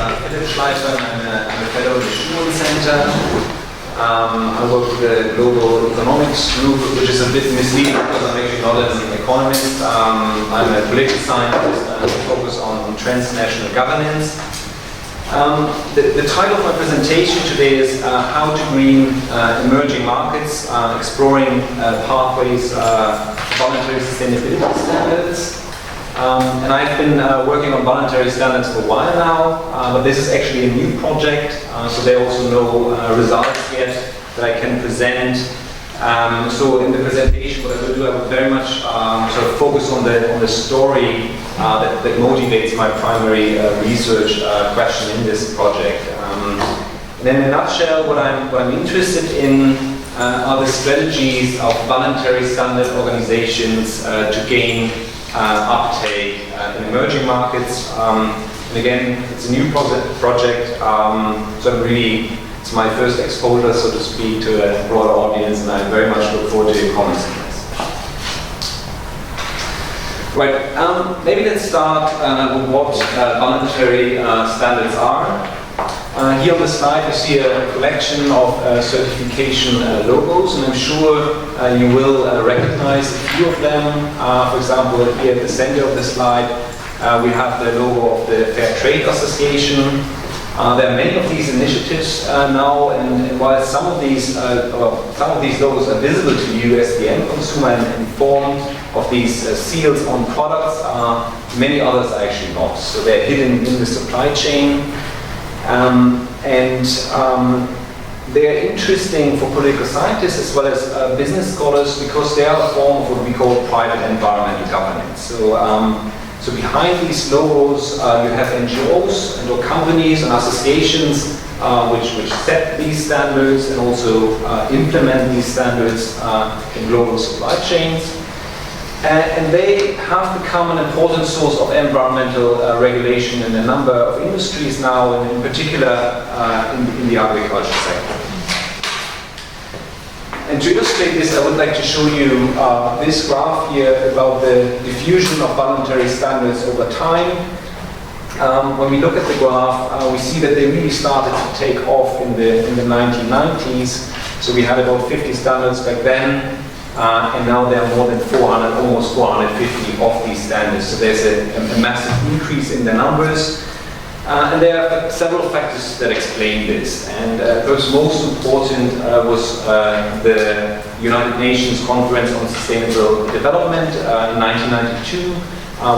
Phillip Schleifer, and I'm a fellow at the Diffusion Center. I work with the Global Economics Group, which is a bit misleading because I'm actually not an economist. I'm a political scientist and I focus on transnational governance. The title of my presentation today is How to Green Emerging Markets, Exploring Pathways to Voluntary Sustainability Standards. And I've been working on voluntary standards for a while now, but this is actually a new project, so there are also no results yet that I can present. So in the presentation, what I will do, I will very much sort of focus on the story that motivates my primary research question in this project. And in a nutshell, what I'm interested in are the strategies of voluntary standard organizations to gain uptake in emerging markets. And again, it's a new project, so it's my first exposure, so to speak, to a broader audience, and I very much look forward to your comments on this. Right, maybe let's start with what voluntary standards are. Here on the slide you see a collection of certification logos, and I'm sure you will recognize a few of them. For example, here at the center of the slide we have the logo of the Fair Trade Association. There are many of these initiatives now, and while some of these logos are visible to you as the end consumer and informed of these seals on products, many others are actually not. So they're hidden in the supply chain. They're interesting for political scientists as well as business scholars because they are a form of what we call private environmental governance. So behind these logos you have NGOs and or companies and associations which set these standards and also implement these standards in global supply chains. And they have become an important source of environmental regulation in a number of industries now, and in particular in the agriculture sector. And to illustrate this, I would like to show you this graph here about the diffusion of voluntary standards over time. When we look at the graph, we see that they really started to take off in the 1990s. So we had about 50 standards back then. And now there are more than 400, almost 450 of these standards. So there's a massive increase in the numbers. And there are several factors that explain this. And perhaps most important was the United Nations Conference on Sustainable Development in 1992,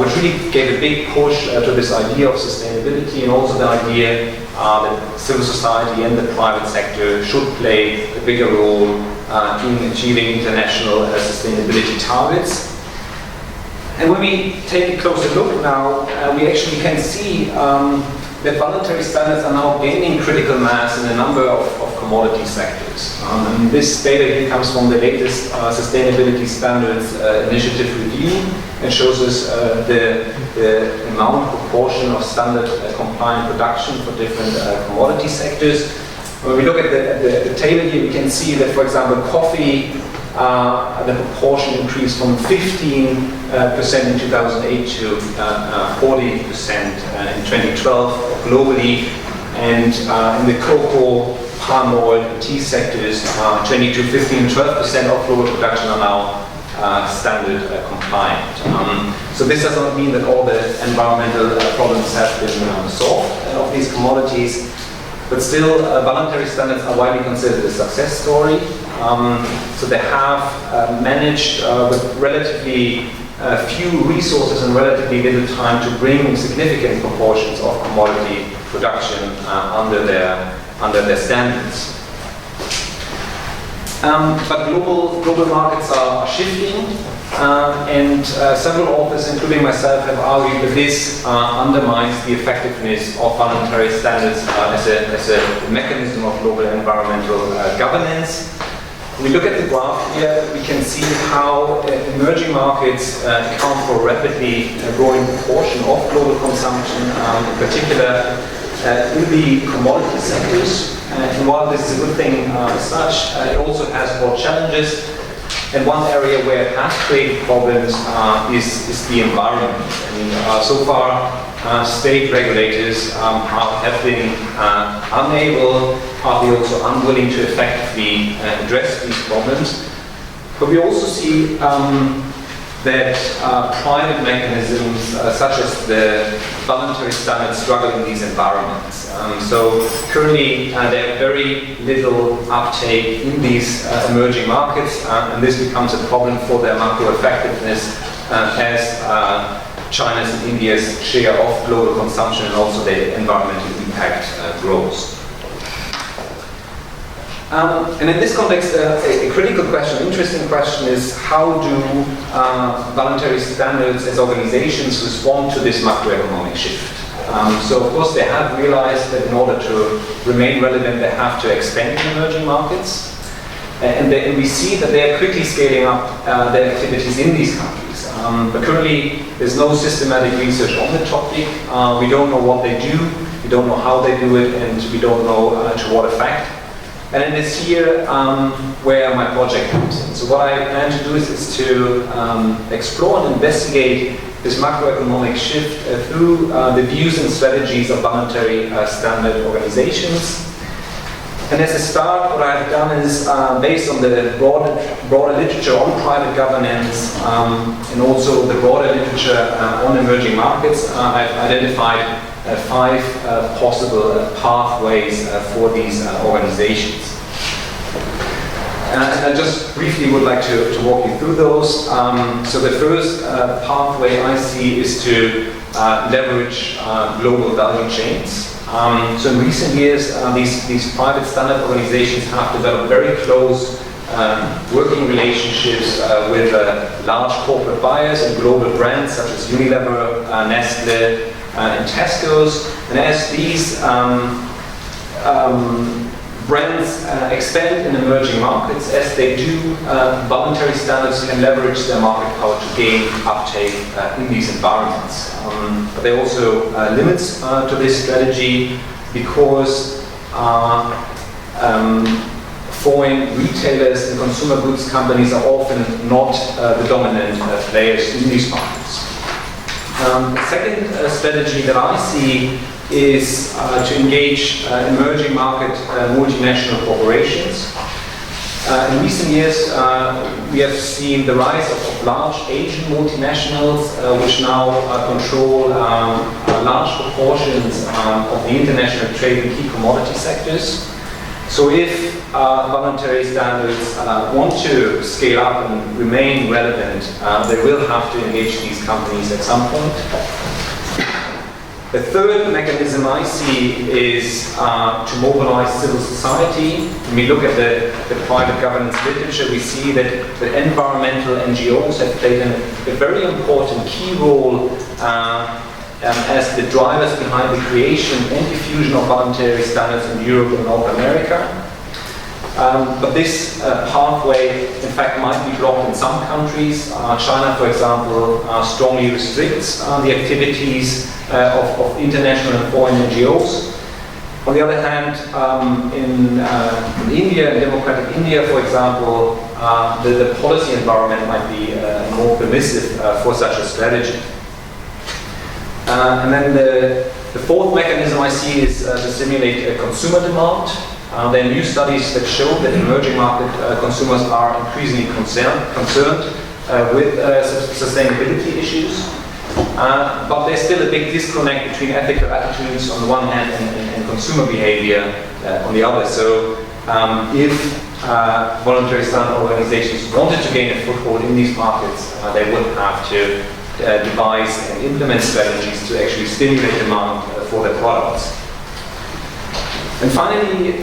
which really gave a big push to this idea of sustainability, and also the idea that civil society and the private sector should play a bigger role in achieving international sustainability targets. And when we take a closer look now, we actually can see that voluntary standards are now gaining critical mass in a number of commodity sectors. And this data here comes from the latest Sustainability Standards Initiative review and shows us the amount proportion of standard compliant production for different commodity sectors. When we look at the table here, we can see that, for example, coffee, the proportion increased from 15% in 2008 to 40% in 2012 globally, and in the cocoa, palm oil, and tea sectors, 22, 15, 12% of global production are now standard compliant. So this does not mean that all the environmental problems have been solved of these commodities. But still, voluntary standards are widely considered a success story. So they have managed with relatively few resources and relatively little time to bring significant proportions of commodity production under their standards. But global markets are shifting, and several authors, including myself, have argued that this undermines the effectiveness of voluntary standards as a mechanism of global environmental governance. When we look at the graph here, we can see how emerging markets account for a rapidly growing proportion of global consumption, in particular in the commodity sectors. And while this is a good thing as such, it also has more challenges. And one area where it has created problems is the environment. I mean, so far state regulators have been unable, partly also unwilling to effectively address these problems. But we also see that private mechanisms such as the voluntary standards struggle in these environments. So currently there are very little uptake in these emerging markets, and this becomes a problem for their macro effectiveness as China's and India's share of global consumption and also their environmental impact grows. And in this context, a critical question, interesting question is how do voluntary standards as organizations respond to this macroeconomic shift? So of course they have realized that in order to remain relevant they have to expand in emerging markets. And we see that they are quickly scaling up their activities in these countries. But currently there's no systematic research on the topic. We don't know what they do, we don't know how they do it, and we don't know to what effect. And it is here where my project comes in. So what I plan to do is to explore and investigate this macroeconomic shift through the views and strategies of voluntary standard organizations. And as a start, what I've done is, based on the broader literature on private governance and also the broader literature on emerging markets, I've identified 5 possible pathways for these organizations. And I just briefly would like to walk you through those. So the first pathway I see is to leverage global value chains. So in recent years, these private standard organizations have developed very close working relationships with large corporate buyers and global brands such as Unilever, Nestle, and Tesco's. And as these brands expand in emerging markets, as they do, voluntary standards can leverage their market power to gain uptake in these environments. But there are also limits to this strategy because foreign retailers and consumer goods companies are often not the dominant players in these markets. The second strategy that I see is to engage emerging market multinational corporations. In recent years, we have seen the rise of large Asian multinationals, which now control large proportions of the international trade in key commodity sectors. So if voluntary standards want to scale up and remain relevant, they will have to engage these companies at some point. The third mechanism I see is to mobilize civil society. When we look at the private governance literature, we see that the environmental NGOs have played a very important key role as the drivers behind the creation and diffusion of voluntary standards in Europe and North America. But this pathway, in fact, might be blocked in some countries. China, for example, strongly restricts the activities of international and foreign NGOs. On the other hand, in India, in democratic India, for example, the policy environment might be more permissive for such a strategy. And then the fourth mechanism I see is to stimulate a consumer demand. There are new studies that show that emerging market consumers are increasingly concerned with sustainability issues. But there's still a big disconnect between ethical attitudes on the one hand and consumer behavior on the other. So if voluntary standard organizations wanted to gain a foothold in these markets, they would have to devise and implement strategies to actually stimulate demand for their products. And finally,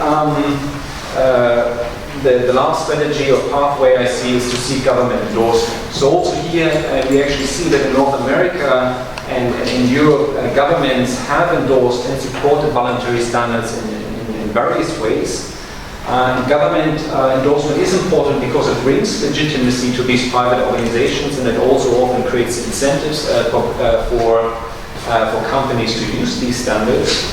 the last strategy or pathway I see is to seek government endorsement. So also here, we actually see that in North America and in Europe, governments have endorsed and supported voluntary standards in various ways. Government endorsement is important because it brings legitimacy to these private organizations, and it also often creates incentives for companies to use these standards.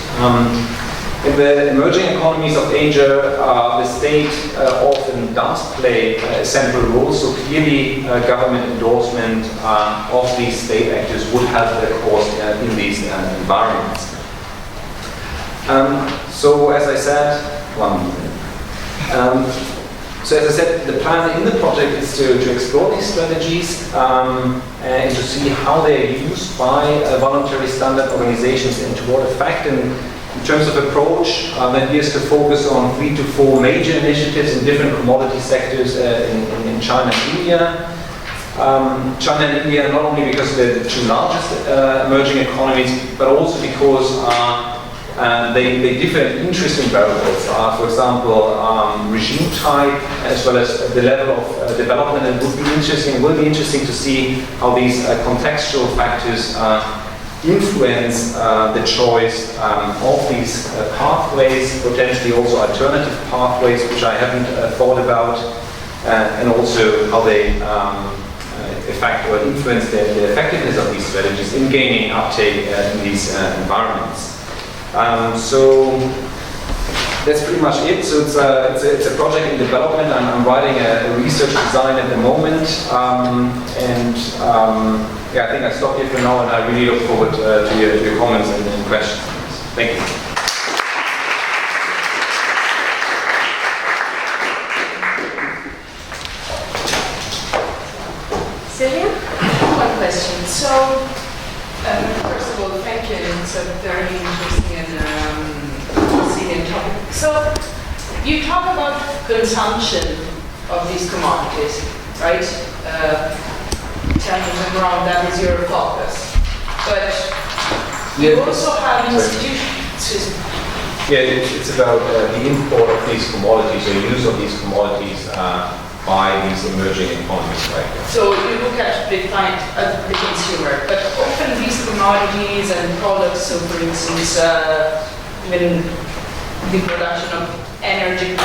In the emerging economies of Asia, the state often does play a central role, so clearly government endorsement of these state actors would help their cause in these environments. So as I said, the plan in the project is to explore these strategies and to see how they are used by voluntary standard organizations and to what effect. And in terms of approach, the idea is to focus on 3 to 4 major initiatives in different commodity sectors in China and India. China and India not only because they're the 2 largest emerging economies, but also because they differ in interesting variables. For example, regime type as well as the level of development. It will be interesting to see how these contextual factors influence the choice of these pathways, potentially also alternative pathways, which I haven't thought about, and also how they affect or influence the effectiveness of these strategies in gaining uptake in these environments. So that's pretty much it. So it's a project in development. I'm writing a research design at the moment, yeah, I think I stop here for now, and I really look forward to your comments and questions. Thank you. Celia? One question. So, first of all, thank you. It's a very interesting and salient topic. So, you talk about consumption of these commodities, right? Tell me if I'm wrong, that is your focus. But you also have institutions. Yeah, it's about the import of these commodities, or use of these commodities by these emerging economies, right? So you look at the consumer, but often these commodities and products, so for instance, even the production of energy,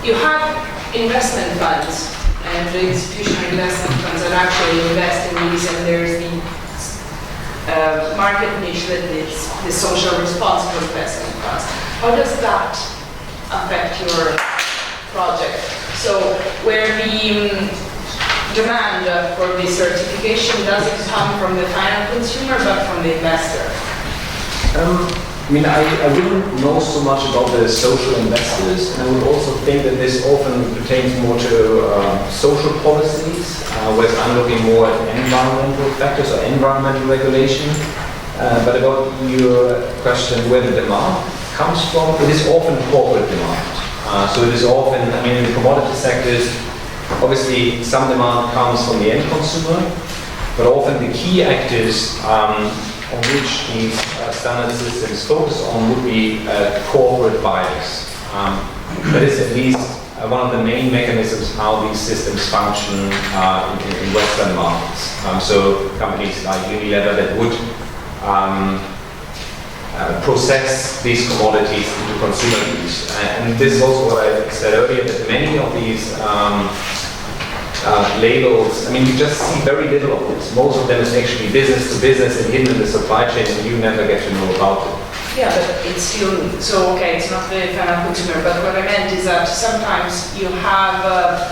you have investment funds. And the institutional investment funds that actually invest in these, and there's the market niche that is the social responsible investment funds. How does that affect your project? So where the demand for this certification doesn't come from the final consumer, but from the investor? I mean, I wouldn't know so much about the social investors, and I would also think that this often pertains more to social policies, whereas I'm looking more at environmental factors or environmental regulation. But about your question, where the demand comes from, it is often corporate demand. So it is often, I mean, in the commodity sectors, obviously some demand comes from the end consumer, but often the key actors on which these standard systems focus on would be corporate buyers. That is at least one of the main mechanisms how these systems function in Western markets. So companies like Unilever that would process these commodities into consumer use. And this is also what I said earlier, that many of these labels, I mean, you just see very little of this. Most of them is actually business to business and hidden in the supply chain, and you never get to know about it. Yeah, but it's still, so okay, it's not the final consumer, but what I meant is that sometimes you have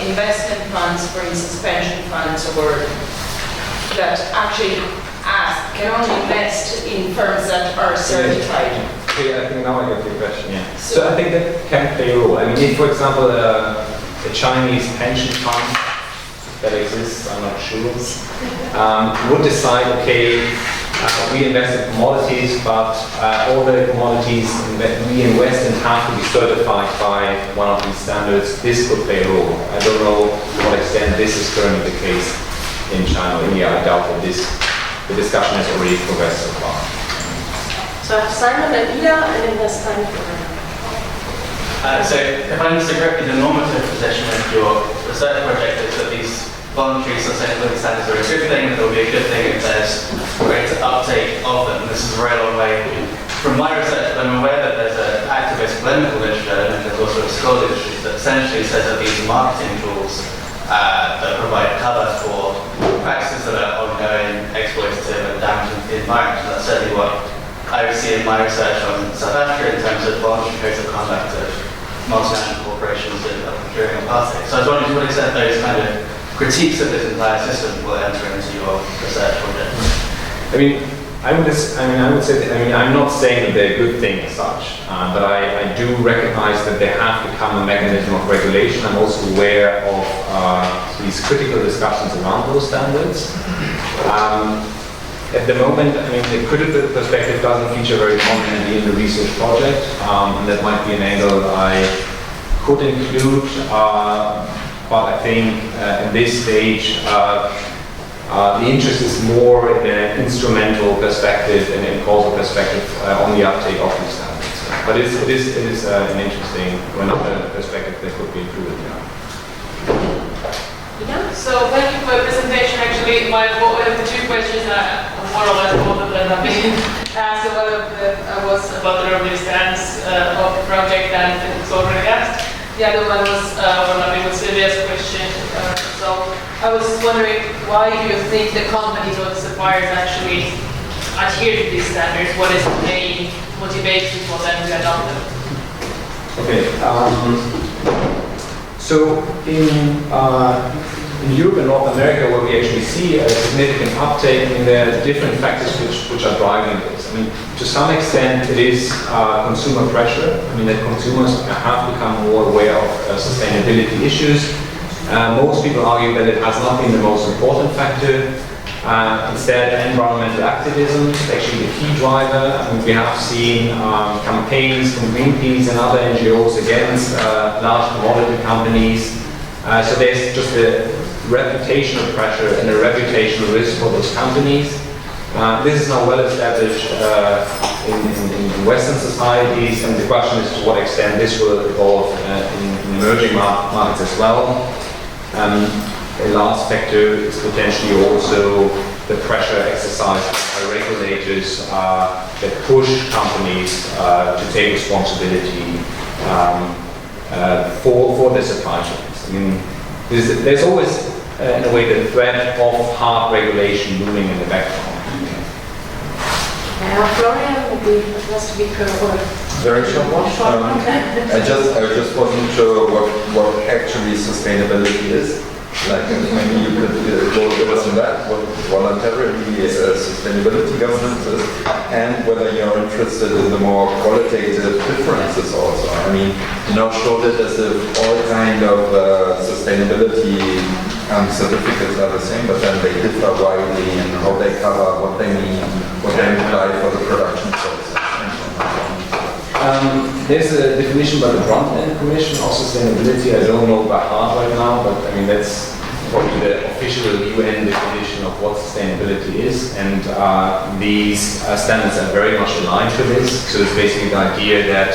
investment funds, for instance, pension funds, or that actually can only invest in firms that are certified. Okay, I think now I get your question, yeah. So I think that can play a role. I mean, if, for example, a Chinese pension fund that exists, I'm not sure, would decide, okay, we invest in commodities, but all the commodities that we invest in have to be certified by one of these standards. This could play a role. I don't know to what extent this is currently the case in China or India. I doubt that the discussion has already progressed so far. So Simon and Ida, and then there's time for So if I understand correctly, the normative position of your research project is that these voluntary sustainability standards are a good thing, and it will be a good thing if there's greater uptake of them. This is a very long way from my research, but I'm aware that there's an activist polemical literature, and there's also a scholarly literature that essentially says that these are marketing tools that provide cover for practices that are ongoing, exploitative, and damaging to the environment. So that's certainly what I see in my research on South Africa in terms of voluntary codes of conduct of multinational corporations during apartheid. So I was wondering to what extent those kind of critiques of this entire system will enter into your research project. I would say that, I'm not saying that they're a good thing as such, but I do recognize that they have become a mechanism of regulation. I'm also aware of these critical discussions around those standards. At the moment, the critical perspective doesn't feature very prominently in the research project, and that might be an angle I could include, but I think at this stage, the interest is more in an instrumental perspective and in causal perspective on the uptake of these standards. But it is an interesting another perspective that could be included. Yeah. So thank you for the presentation. Actually, the two questions are more or less both of them have been asked. So one of them was about the early stance of the project, and it was already asked. The other one was with Sylvia's question. So I was wondering, why do you think the companies or the suppliers actually adhere to these standards? What is the main motivation for them to adopt them? Okay. So in Europe and North America, where we actually see a significant uptake, there are different factors which are driving this. To some extent, it is consumer pressure. That consumers have become more aware of sustainability issues. Most people argue that it has not been the most important factor. Instead, environmental activism is actually the key driver. We have seen campaigns from Greenpeace and other NGOs against large commodity companies. So there's just a reputational pressure and a reputational risk for those companies. This is now well established in Western societies, and the question is to what extent this will evolve in emerging markets as well. A last factor is potentially also the pressure exercised by regulators that push companies to take responsibility for their supply chains. There's always, in a way, the threat of hard regulation looming in the background. Florian, maybe the last speaker or very short one. I just wasn't sure what actually sustainability is. Like maybe you could go over some that, what voluntary sustainability governance is, and whether you're interested in the more qualitative differences also. You now showed it as if all kind of sustainability certificates are the same, but then they differ widely in how they cover, what they mean, what they imply for the production process. There's a definition by the Brundtland Commission of sustainability. I don't know by heart right now, but that's probably the official UN definition of what sustainability is. And these standards are very much aligned to this. So it's basically the idea that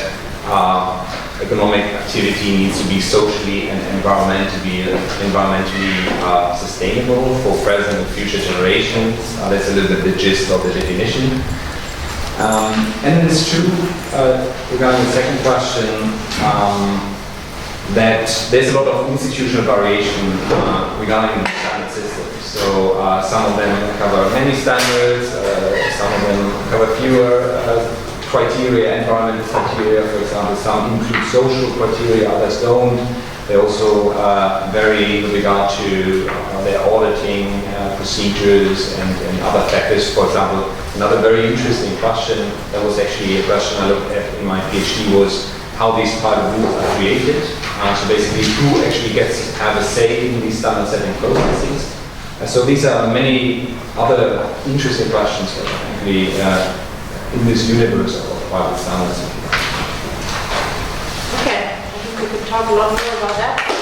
economic activity needs to be socially and environmentally sustainable for present and future generations. That's a little bit the gist of the definition. And it's true, regarding the second question, that there's a lot of institutional variation regarding the standard systems. So some of them cover many standards, some of them cover fewer criteria, environmental criteria, for example. Some include social criteria, others don't. They also vary with regard to their auditing procedures and other factors. For example, another very interesting question, that was actually a question I looked at in my PhD, was how these private rules are created. So basically, who actually gets to have a say in these standard setting processes. So these are many other interesting questions that are actually in this universe of private standards. Okay, I think we could talk a lot more about that.